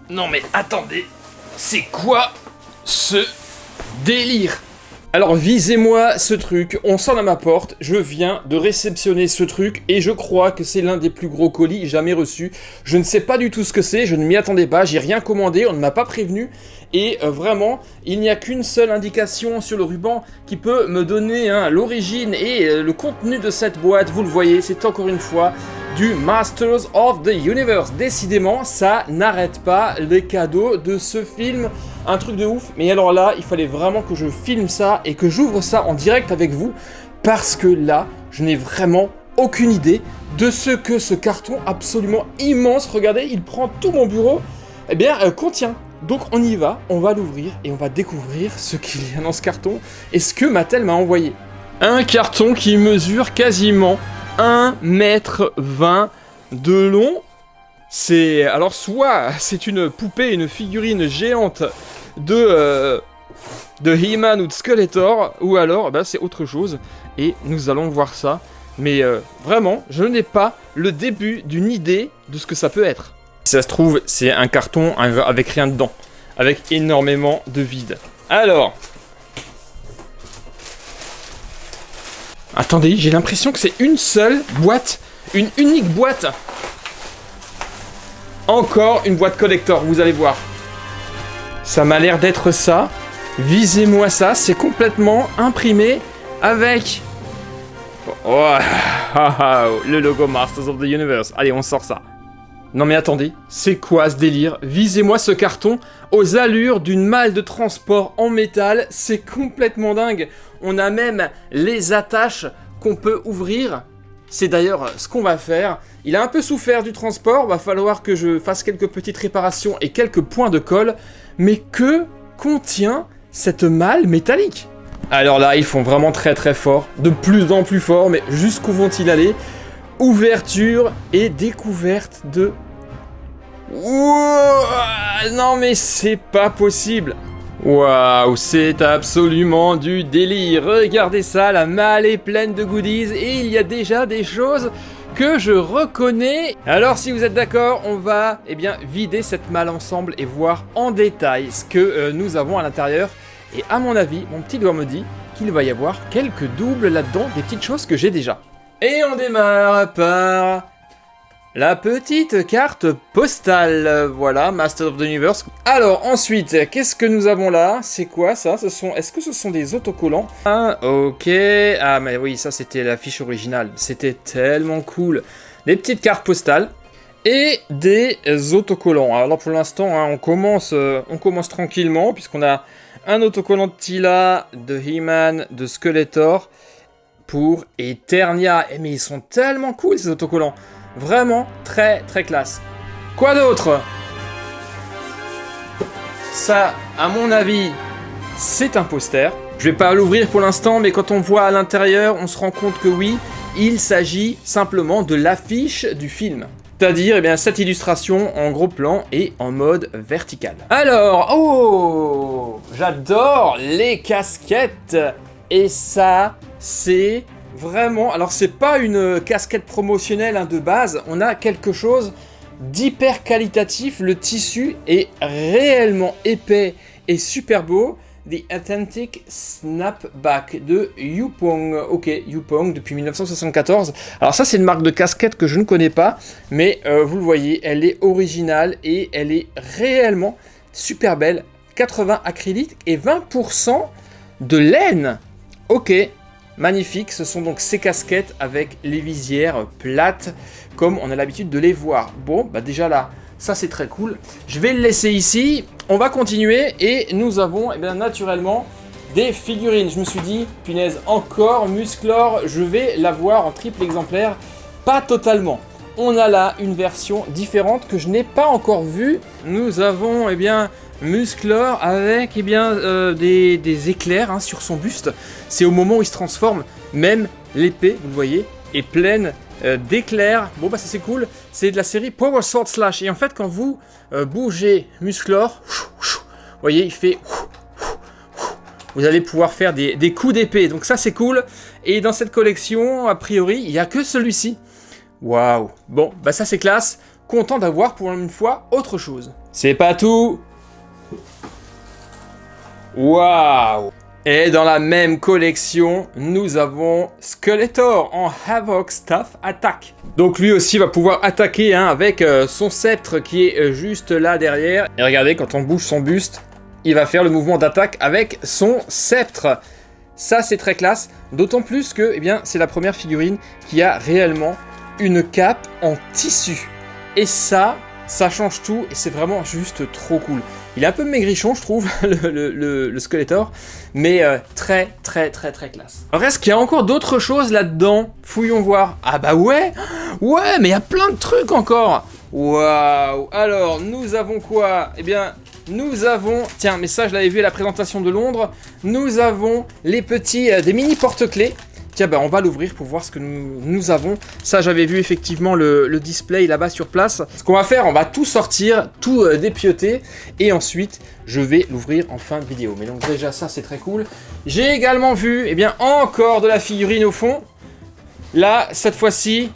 Non mais attendez, c'est quoi ce délire? Alors visez-moi ce truc, on sonne à ma porte, je viens de réceptionner ce truc et je crois que c'est l'un des plus gros colis jamais reçus. Je ne sais pas du tout ce que c'est, je ne m'y attendais pas, j'ai rien commandé, on ne m'a pas prévenu et vraiment, il n'y a qu'une seule indication sur le ruban qui peut me donner l'origine et le contenu de cette boîte. Vous le voyez, c'est encore une fois du Masters of the Universe. Décidément, ça n'arrête pas les cadeaux de ce film. Un truc de ouf. Mais alors là, il fallait vraiment que je filme ça et que j'ouvre ça en direct avec vous. Parce que là, je n'ai vraiment aucune idée de ce que ce carton absolument immense, regardez, il prend tout mon bureau, contient. Donc on y va, on va l'ouvrir et on va découvrir ce qu'il y a dans ce carton et ce que Mattel m'a envoyé. Un carton qui mesure quasiment 1,20 m de long. C'est alors soit c'est une poupée, une figurine géante de He-Man ou de Skeletor, ou alors c'est autre chose et nous allons voir ça. Mais vraiment, je n'ai pas le début d'une idée de ce que ça peut être. Si ça se trouve, c'est un carton avec rien dedans, avec énormément de vide. Alors, attendez, j'ai l'impression que c'est une seule boîte, une unique boîte. Encore une boîte collector, vous allez voir. Ça m'a l'air d'être ça. Visez-moi ça, c'est complètement imprimé avec... Oh, le logo Masters of the Universe. Allez, on sort ça. Non mais attendez, c'est quoi ce délire? Visez-moi ce carton aux allures d'une malle de transport en métal, c'est complètement dingue. On a même les attaches qu'on peut ouvrir. C'est d'ailleurs ce qu'on va faire. Il a un peu souffert du transport, va falloir que je fasse quelques petites réparations et quelques points de colle. Mais que contient cette malle métallique? Alors là, ils font vraiment très très fort, de plus en plus fort, mais jusqu'où vont-ils aller? Ouverture et découverte de... Ouah, non mais c'est pas possible. Waouh, c'est absolument du délire. Regardez ça, la malle est pleine de goodies et il y a déjà des choses que je reconnais. Alors si vous êtes d'accord, on va vider cette malle ensemble et voir en détail ce que nous avons à l'intérieur. Et à mon avis, mon petit doigt me dit qu'il va y avoir quelques doubles là-dedans, des petites choses que j'ai déjà. Et on démarre par la petite carte postale. Voilà, Master of the Universe. Alors ensuite, qu'est-ce que nous avons là? C'est quoi ça? Est-ce que ce sont des autocollants? Ah, ok. Ah mais oui, ça c'était l'affiche originale. C'était tellement cool. Des petites cartes postales et des autocollants. Alors pour l'instant, on commence tranquillement puisqu'on a un autocollant de Tila, de He-Man, de Skeletor pour Eternia. Mais ils sont tellement cool ces autocollants. Vraiment très très classe. Quoi d'autre? Ça, à mon avis, c'est un poster. Je vais pas l'ouvrir pour l'instant, mais quand on voit à l'intérieur, on se rend compte que oui, il s'agit simplement de l'affiche du film. C'est-à-dire cette illustration en gros plan et en mode vertical. Alors, oh, j'adore les casquettes. Et ça, c'est vraiment... Alors, c'est pas une casquette promotionnelle de base. On a quelque chose d'hyper qualitatif. Le tissu est réellement épais et super beau. The Authentic Snapback de Yupong. Ok, Yupong depuis 1974. Alors ça c'est une marque de casquette que je ne connais pas, mais vous le voyez, elle est originale et elle est réellement super belle. 80 acrylique et 20% de laine. Ok, magnifique. Ce sont donc ces casquettes avec les visières plates, comme on a l'habitude de les voir. Bon, déjà là, ça c'est très cool. Je vais le laisser ici. On va continuer et nous avons naturellement des figurines. Je me suis dit, punaise, encore Musclor, je vais l'avoir en triple exemplaire. Pas totalement. On a là une version différente que je n'ai pas encore vue. Nous avons Musclor avec des éclairs sur son buste. C'est au moment où il se transforme. Même l'épée, vous le voyez, est pleine d'éclairs. Bon ça c'est cool. C'est de la série Power Sword Slash. Et en fait quand vous bougez Musclor, vous voyez il fait... Vous allez pouvoir faire des coups d'épée. Donc ça c'est cool. Et dans cette collection, a priori, il n'y a que celui-ci. Waouh. Bon, ça c'est classe. content d'avoir pour une fois autre chose. C'est pas tout. Waouh! Et dans la même collection, nous avons Skeletor en Havoc Staff Attack. Donc lui aussi va pouvoir attaquer avec son sceptre qui est juste là derrière. Et regardez, quand on bouge son buste, il va faire le mouvement d'attaque avec son sceptre. Ça c'est très classe, d'autant plus que c'est la première figurine qui a réellement une cape en tissu. Et ça change tout et c'est vraiment juste trop cool. Il est un peu maigrichon, je trouve, le Skeletor, mais très classe. Alors, est-ce qu'il y a encore d'autres choses là-dedans? Fouillons voir. Ah bah ouais, mais il y a plein de trucs encore. Waouh. Alors, nous avons quoi? Nous avons... Tiens, mais ça, je l'avais vu à la présentation de Londres. Nous avons les petits... des mini porte-clés. Tiens, on va l'ouvrir pour voir ce que nous avons. Ça, j'avais vu effectivement le display là-bas sur place. Ce qu'on va faire, on va tout sortir, tout dépioter. Et ensuite, je vais l'ouvrir en fin de vidéo. Mais donc déjà, ça, c'est très cool. J'ai également vu, encore de la figurine au fond. Là, cette fois-ci,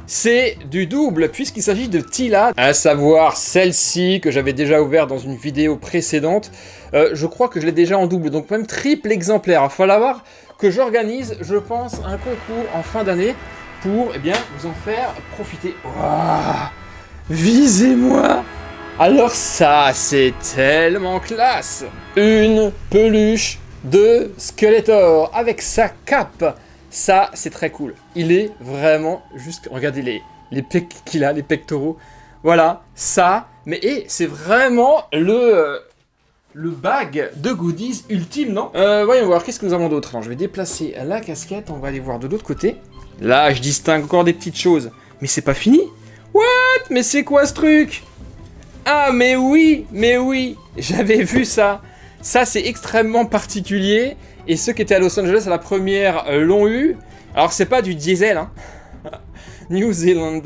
c'est du double, puisqu'il s'agit de Teela. À savoir celle-ci, que j'avais déjà ouverte dans une vidéo précédente. Je crois que je l'ai déjà en double, donc même triple exemplaire. Il va falloir que j'organise, je pense, un concours en fin d'année pour vous en faire profiter. Wow, visez-moi. Alors ça, c'est tellement classe. Une peluche de Skeletor avec sa cape. Ça, c'est très cool. Il est vraiment juste... Regardez les pecs qu'il a, les pectoraux. Voilà, ça. Mais c'est vraiment le bag de goodies ultime, non? Voyons voir, qu'est-ce que nous avons d'autre? Alors, je vais déplacer la casquette, on va aller voir de l'autre côté. Là, je distingue encore des petites choses. Mais c'est pas fini? What? Mais c'est quoi ce truc? Ah, mais oui, j'avais vu ça. Ça, c'est extrêmement particulier. Et ceux qui étaient à Los Angeles à la première l'ont eu. Alors, c'est pas du diesel, hein. New Zealand.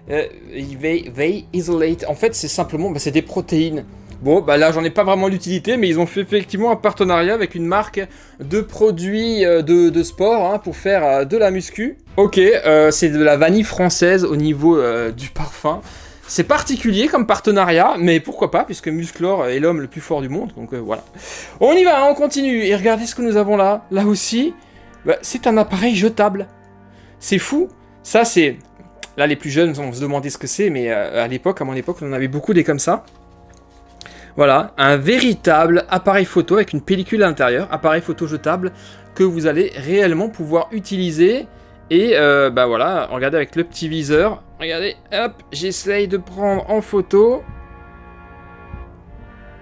They isolate. En fait, c'est simplement... c'est des protéines. Bon, là, j'en ai pas vraiment l'utilité, mais ils ont fait effectivement un partenariat avec une marque de produits de sport pour faire de la muscu. Ok, c'est de la vanille française au niveau du parfum. C'est particulier comme partenariat, mais pourquoi pas, puisque Musclor est l'homme le plus fort du monde, donc voilà. On y va, on continue, et regardez ce que nous avons là. Là aussi, c'est un appareil jetable. C'est fou. Ça, c'est... Là, les plus jeunes vont se demander ce que c'est, mais à mon époque, on en avait beaucoup des comme ça. Voilà, un véritable appareil photo avec une pellicule à l'intérieur, appareil photo jetable que vous allez réellement pouvoir utiliser. Et voilà, regardez avec le petit viseur. Regardez, hop, j'essaye de prendre en photo.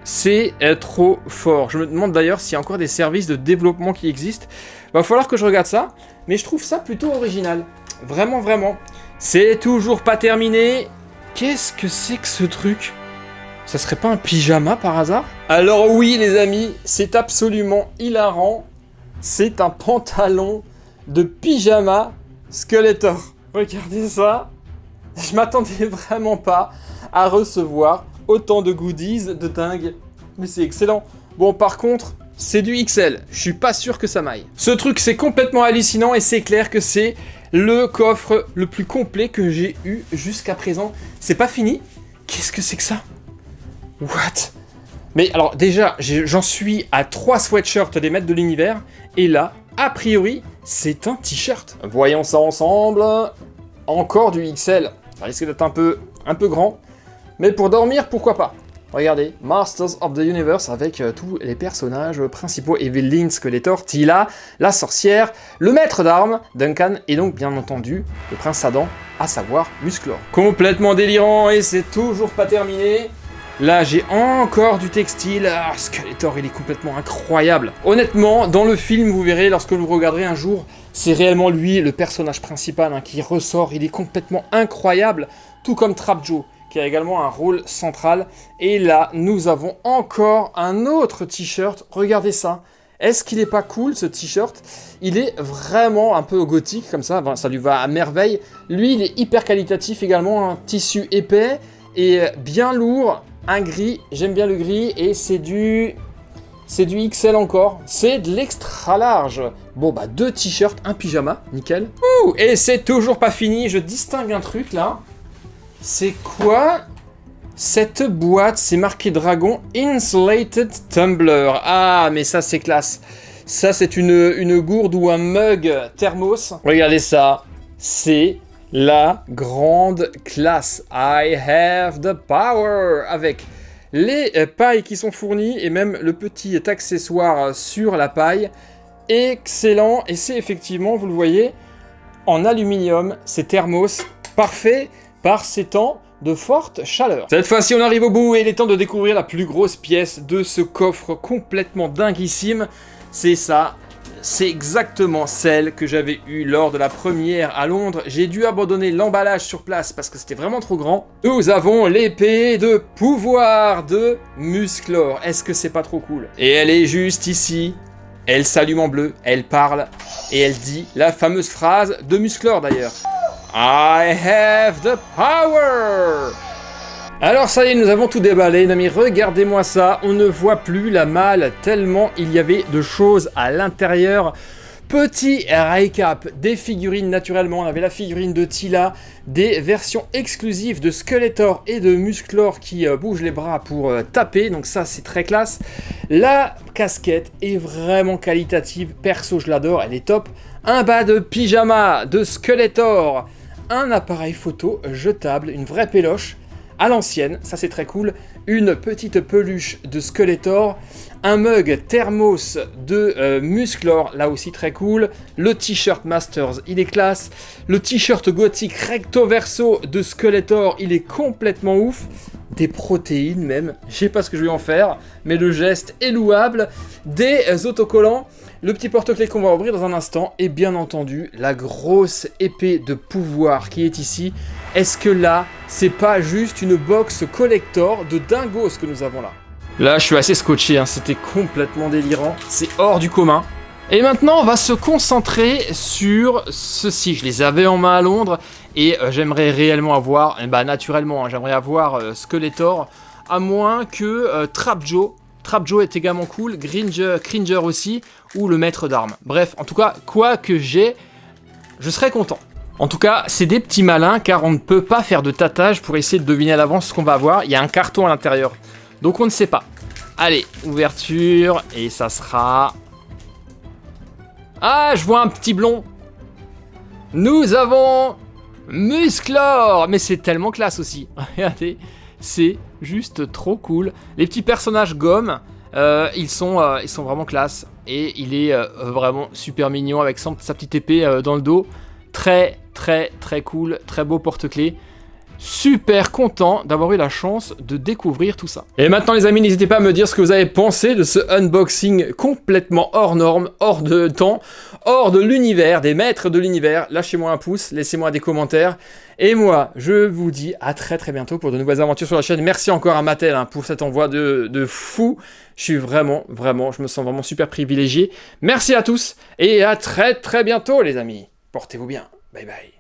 C'est trop fort. Je me demande d'ailleurs s'il y a encore des services de développement qui existent. Va falloir que je regarde ça. Mais je trouve ça plutôt original. Vraiment, vraiment. C'est toujours pas terminé. Qu'est-ce que c'est que ce truc ? Ça serait pas un pyjama par hasard? Alors oui les amis, c'est absolument hilarant. C'est un pantalon de pyjama Skeletor. Regardez ça. Je m'attendais vraiment pas à recevoir autant de goodies de dingue. Mais c'est excellent. Bon par contre, c'est du XL. Je suis pas sûr que ça m'aille. Ce truc c'est complètement hallucinant et c'est clair que c'est le coffre le plus complet que j'ai eu jusqu'à présent. C'est pas fini. Qu'est-ce que c'est que ça? What? Mais alors déjà, j'en suis à 3 sweatshirts des maîtres de l'univers. Et là, a priori, c'est un t-shirt. Voyons ça ensemble. Encore du XL. Ça risque d'être un peu grand. Mais pour dormir, pourquoi pas? Regardez, Masters of the Universe avec tous les personnages principaux. Evelyn, Skeletor, Teela, la sorcière, le maître d'armes, Duncan, et donc bien entendu, le prince Adam, à savoir Musclor. Complètement délirant et c'est toujours pas terminé. Là, j'ai encore du textile. Ah, Skeletor, il est complètement incroyable. Honnêtement, dans le film, vous verrez, lorsque vous regarderez un jour, c'est réellement lui, le personnage principal, qui ressort. Il est complètement incroyable, tout comme Trap Joe, qui a également un rôle central. Et là, nous avons encore un autre t-shirt. Regardez ça. Est-ce qu'il est pas cool, ce t-shirt? Il est vraiment un peu gothique, comme ça. Ça lui va à merveille. Lui, il est hyper qualitatif également. Un tissu épais et bien lourd. Un gris, j'aime bien le gris, et c'est du XL encore, c'est de l'extra large. Bon 2 t-shirts, un pyjama, nickel. Ouh, et c'est toujours pas fini, je distingue un truc là. C'est quoi cette boîte? C'est marqué Dragon Insulated Tumbler. Ah, mais ça, c'est classe. Ça, c'est une gourde ou un mug thermos. Regardez ça. C'est la grande classe. I have the power. Avec les pailles qui sont fournies et même le petit accessoire sur la paille. Excellent. Et c'est effectivement, vous le voyez, en aluminium. C'est thermos. Parfait par ces temps de forte chaleur. Cette fois-ci, on arrive au bout et il est temps de découvrir la plus grosse pièce de ce coffre complètement dinguissime. C'est ça, c'est exactement celle que j'avais eue lors de la première à Londres. J'ai dû abandonner l'emballage sur place parce que c'était vraiment trop grand. Nous avons l'épée de pouvoir de Musclor. Est-ce que c'est pas trop cool? Et elle est juste ici. Elle s'allume en bleu, elle parle et elle dit la fameuse phrase de Musclor d'ailleurs. I have the power! Alors ça y est, nous avons tout déballé, les amis, regardez-moi ça, on ne voit plus la malle tellement il y avait de choses à l'intérieur. Petit récap des figurines, naturellement, on avait la figurine de Teela, des versions exclusives de Skeletor et de Musclor qui bougent les bras pour taper, donc ça c'est très classe. La casquette est vraiment qualitative, perso je l'adore, elle est top. Un bas de pyjama de Skeletor, un appareil photo jetable, une vraie péloche à l'ancienne, ça c'est très cool, une petite peluche de Skeletor, un mug thermos de Musclor, là aussi très cool, le t-shirt Masters, il est classe, le t-shirt gothique recto verso de Skeletor, il est complètement ouf, des protéines même, je sais pas ce que je vais en faire, mais le geste est louable, des autocollants, le petit porte-clés qu'on va ouvrir dans un instant, et bien entendu, la grosse épée de pouvoir qui est ici. Est-ce que là, c'est pas juste une box collector de dingo ce que nous avons là? Là, je suis assez scotché, hein. C'était complètement délirant, c'est hors du commun. Et maintenant, on va se concentrer sur ceci. Je les avais en main à Londres, et j'aimerais réellement avoir, naturellement, hein, j'aimerais avoir Skeletor, à moins que Trapjaw. Trapjaw est également cool, Cringer aussi, ou le maître d'armes. Bref, en tout cas, quoi que j'ai, je serais content. En tout cas, c'est des petits malins, car on ne peut pas faire de tâtage pour essayer de deviner à l'avance ce qu'on va avoir. Il y a un carton à l'intérieur, donc on ne sait pas. Allez, ouverture, et ça sera... Ah, je vois un petit blond. Nous avons Musclor, mais c'est tellement classe aussi. Regardez, c'est juste trop cool. Les petits personnages gomme, ils sont vraiment classe. Et il est vraiment super mignon avec sa petite épée dans le dos. Très cool, très beau porte-clés. Super content d'avoir eu la chance de découvrir tout ça. Et maintenant les amis, n'hésitez pas à me dire ce que vous avez pensé de ce unboxing complètement hors norme, hors de temps, hors de l'univers, des maîtres de l'univers. Lâchez-moi un pouce, laissez-moi des commentaires. Et moi, je vous dis à très bientôt pour de nouvelles aventures sur la chaîne. Merci encore à Mattel pour cet envoi de fou. Je suis vraiment, je me sens vraiment super privilégié. Merci à tous et à très bientôt les amis. Portez-vous bien. Bye bye.